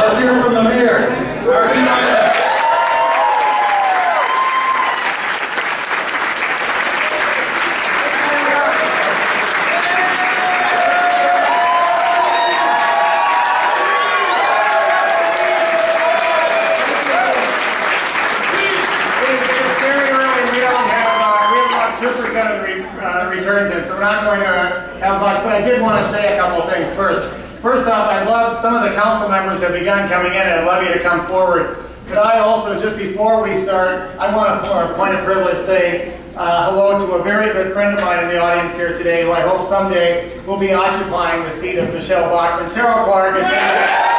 let's hear from the mayor. Returns in, so we're not going to have luck, but I did want to say a couple of things first. First off, I love some of the council members have begun coming in, and I'd love you to come forward. Could I also, just before we start, I want to, for a point of privilege, say hello to a very good friend of mine in the audience here today, who I hope someday will be occupying the seat of Michelle Bachmann. Terrell Clark is in.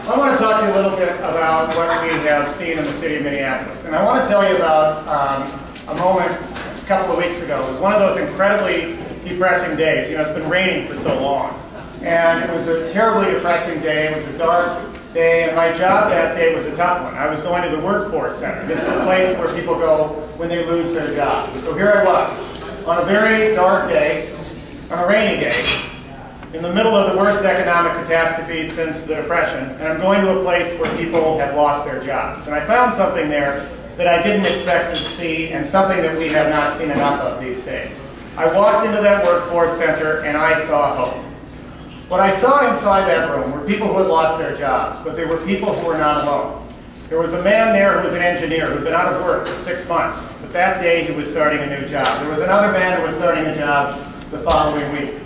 I want to talk to you a little bit about what we have seen in the city of Minneapolis. And I want to tell you about a moment a couple of weeks ago. It was one of those incredibly depressing days. You know, it's been raining for so long. And it was a terribly depressing day. It was a dark day. And my job that day was a tough one. I was going to the workforce center. This is a place where people go when they lose their job. So here I was on a very dark day, on a rainy day, in the middle of the worst economic catastrophe since the Depression, and I'm going to a place where people have lost their jobs. And I found something there that I didn't expect to see, and something that we have not seen enough of these days. I walked into that workforce center and I saw hope. What I saw inside that room were people who had lost their jobs, but they were people who were not alone. There was a man there who was an engineer who had been out of work for 6 months, but that day he was starting a new job. There was another man who was starting a job the following week.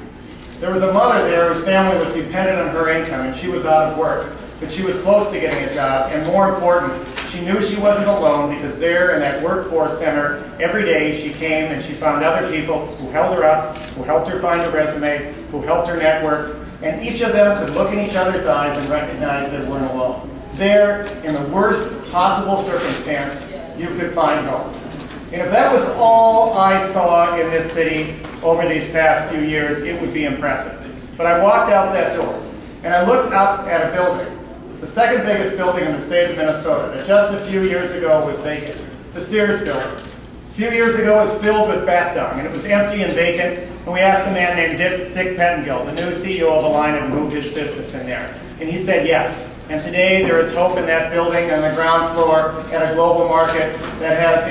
There was a mother there whose family was dependent on her income, and she was out of work, but she was close to getting a job, and more important, she knew she wasn't alone, because there in that workforce center, every day she came and she found other people who held her up, who helped her find a resume, who helped her network, and each of them could look in each other's eyes and recognize they weren't alone. There, in the worst possible circumstance, you could find hope. And if that was all I saw in this city over these past few years, it would be impressive. But I walked out that door, and I looked up at a building, the second biggest building in the state of Minnesota, that just a few years ago was vacant, the Sears building. A few years ago it was filled with bat dung, and it was empty and vacant, and we asked a man named Dick Pettengill, the new CEO of Alina, to move his business in there. And he said yes. And today there is hope in that building on the ground floor at a global market that has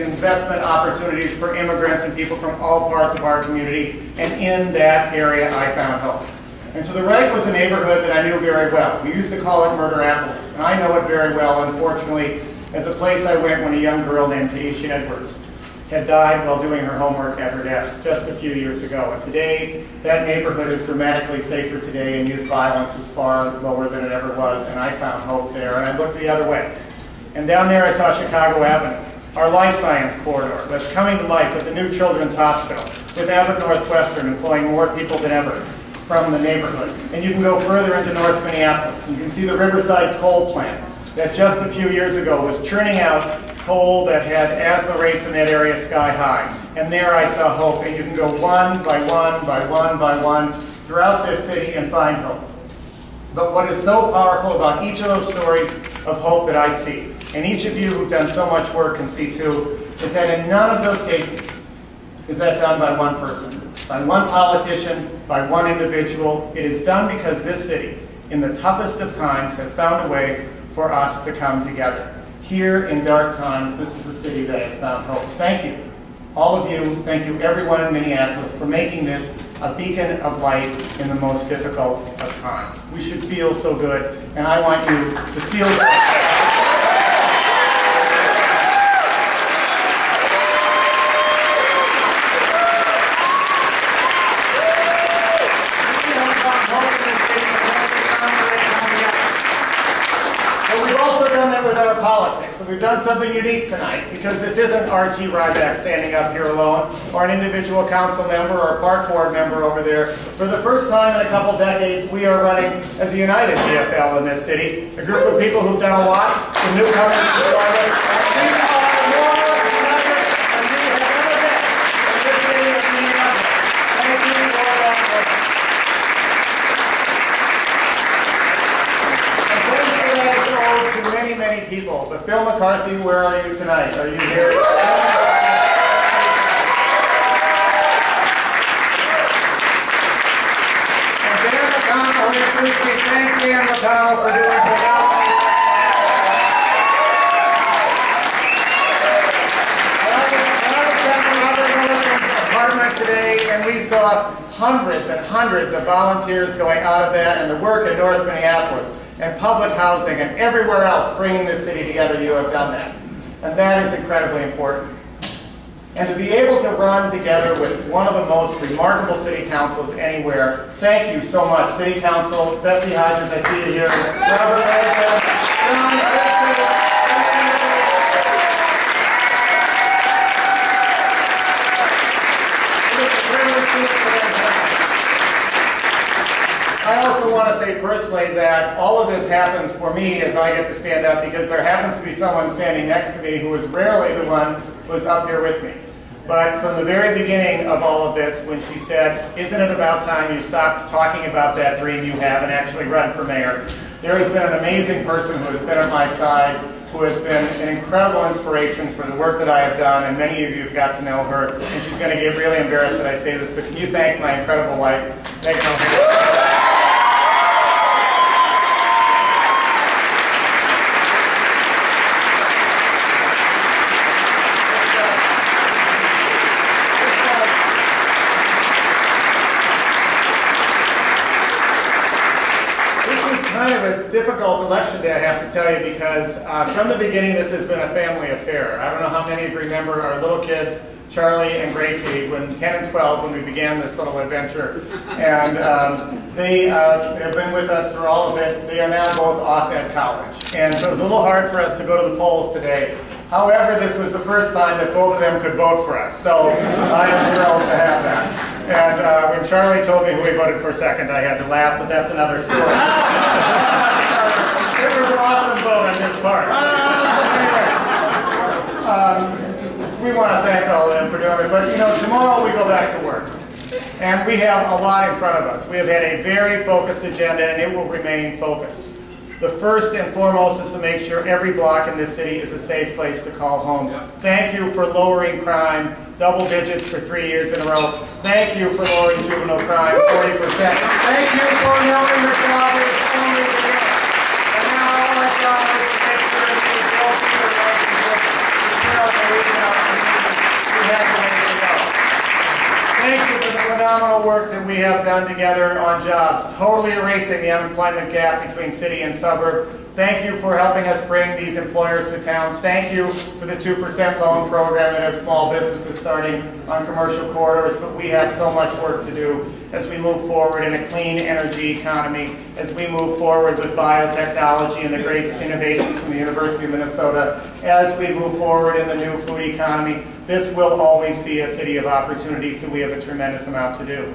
investment opportunities for immigrants and people from all parts of our community. And in that area I found hope. And to the right was a neighborhood that I knew very well. We used to call it Murderapolis. And I know it very well, unfortunately, as a place I went when a young girl named Taisha Edwards had died while doing her homework at her desk just a few years ago. And today, that neighborhood is dramatically safer today, and youth violence is far lower than it ever was, and I found hope there. And I looked the other way. And down there I saw Chicago Avenue, our life science corridor that's coming to life with the new Children's Hospital, with Abbott Northwestern employing more people than ever from the neighborhood. And you can go further into North Minneapolis, and you can see the Riverside coal plant that just a few years ago was churning out coal that had asthma rates in that area sky high. And there I saw hope, and you can go one by one by one by one throughout this city and find hope. But what is so powerful about each of those stories of hope that I see, and each of you who've done so much work can see too, is that in none of those cases is that done by one person, by one politician, by one individual. It is done because this city, in the toughest of times, has found a way for us to come together. Here in dark times, this is a city that has found hope. Thank you, all of you. Thank you, everyone in Minneapolis, for making this a beacon of light in the most difficult of times. We should feel so good, and I want you to feel good. Politics. And we've done something unique tonight, because this isn't R.T. Rybak standing up here alone, or an individual council member or a park board member over there. For the first time in a couple decades, we are running as a united GFL in this city, a group of people who've done a lot, some newcomers to Charlotte. We are more united than we have ever been in this city of Minneapolis. Thank you for that work. And thanks for that, many people, but Bill McCarthy, where are you tonight? Are you here? And Dan McConnell, we thank Dan McConnell for doing phenomenal. Today, and we saw hundreds and hundreds of volunteers going out of that, and the work in North Minneapolis and public housing and everywhere else bringing this city together. You have done that, and that is incredibly important. And to be able to run together with one of the most remarkable city councils anywhere, thank you so much, City Council, Betsy Hodges, I see you here, Robert Rybak, John, I also want to say personally that all of this happens for me as I get to stand up because there happens to be someone standing next to me who is rarely the one who's up here with me. But from the very beginning of all of this, when she said, isn't it about time you stopped talking about that dream you have and actually run for mayor, there has been an amazing person who has been at my side, who has been an incredible inspiration for the work that I have done, and many of you have got to know her, and she's going to get really embarrassed that I say this, but can you thank my incredible wife, Megan O'Hara? Difficult election day, I have to tell you, because from the beginning this has been a family affair. I don't know how many of you remember our little kids, Charlie and Gracie, when 10 and 12, when we began this little adventure. And they have been with us through all of it. They are now both off at college. And so it was a little hard for us to go to the polls today. However, this was the first time that both of them could vote for us. So I am thrilled to have that. And when Charlie told me who he voted for second, I had to laugh, but that's another story. It was an awesome vote on his part. Anyway, we want to thank all of them for doing it. But you know, tomorrow we go back to work. And we have a lot in front of us. We have had a very focused agenda, and it will remain focused. The first and foremost is to make sure every block in this city is a safe place to call home. Thank you for lowering crime, double digits for 3 years in a row. Thank you for lowering juvenile crime, 40%. Thank you for knowing the job is only beginning. And now our job is to make sure that these folks are we have to make it go. Thank you for the phenomenal work that we have done together on jobs, totally erasing the unemployment gap between city and suburb. Thank you for helping us bring these employers to town. Thank you for the 2% loan program that has small businesses starting on commercial corridors, but we have so much work to do as we move forward in a clean energy economy, as we move forward with biotechnology and the great innovations from the University of Minnesota, as we move forward in the new food economy. This will always be a city of opportunity, so we have a tremendous amount to do.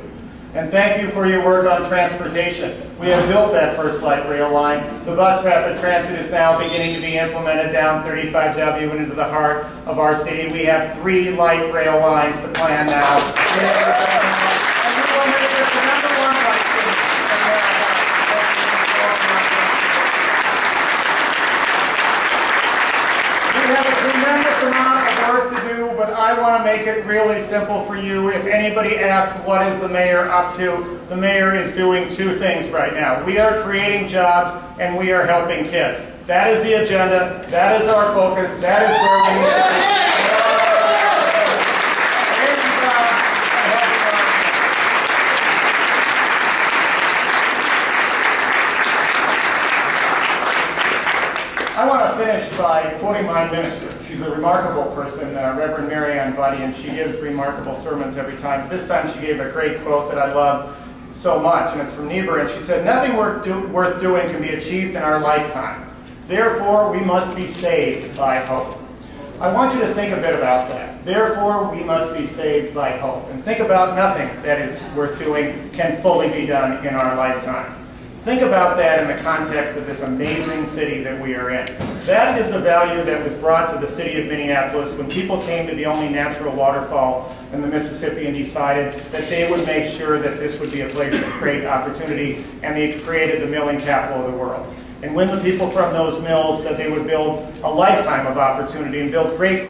And thank you for your work on transportation. We have built that first light rail line. The bus rapid transit is now beginning to be implemented down 35W and into the heart of our city. We have 3 light rail lines to plan now. And we will make this the #1 light city in America. We have a tremendous amount of work to do, but I want to make it really simple for you. If anybody asks what is the mayor up to, the mayor is doing 2 things right now. We are creating jobs and we are helping kids. That is the agenda. That is our focus. That is where we need to be. I want to finish by quoting my minister. She's a remarkable person, Reverend Mary Ann Buddy, and she gives remarkable sermons every time. This time she gave a great quote that I love so much, and it's from Niebuhr, and she said, "Nothing worth doing can be achieved in our lifetime. Therefore, we must be saved by hope." I want you to think a bit about that. Therefore, we must be saved by hope. And think about nothing that is worth doing can fully be done in our lifetimes. Think about that in the context of this amazing city that we are in. That is the value that was brought to the city of Minneapolis when people came to the only natural waterfall in the Mississippi and decided that they would make sure that this would be a place of great opportunity, and they created the milling capital of the world. and when the people from those mills said they would build a lifetime of opportunity and build great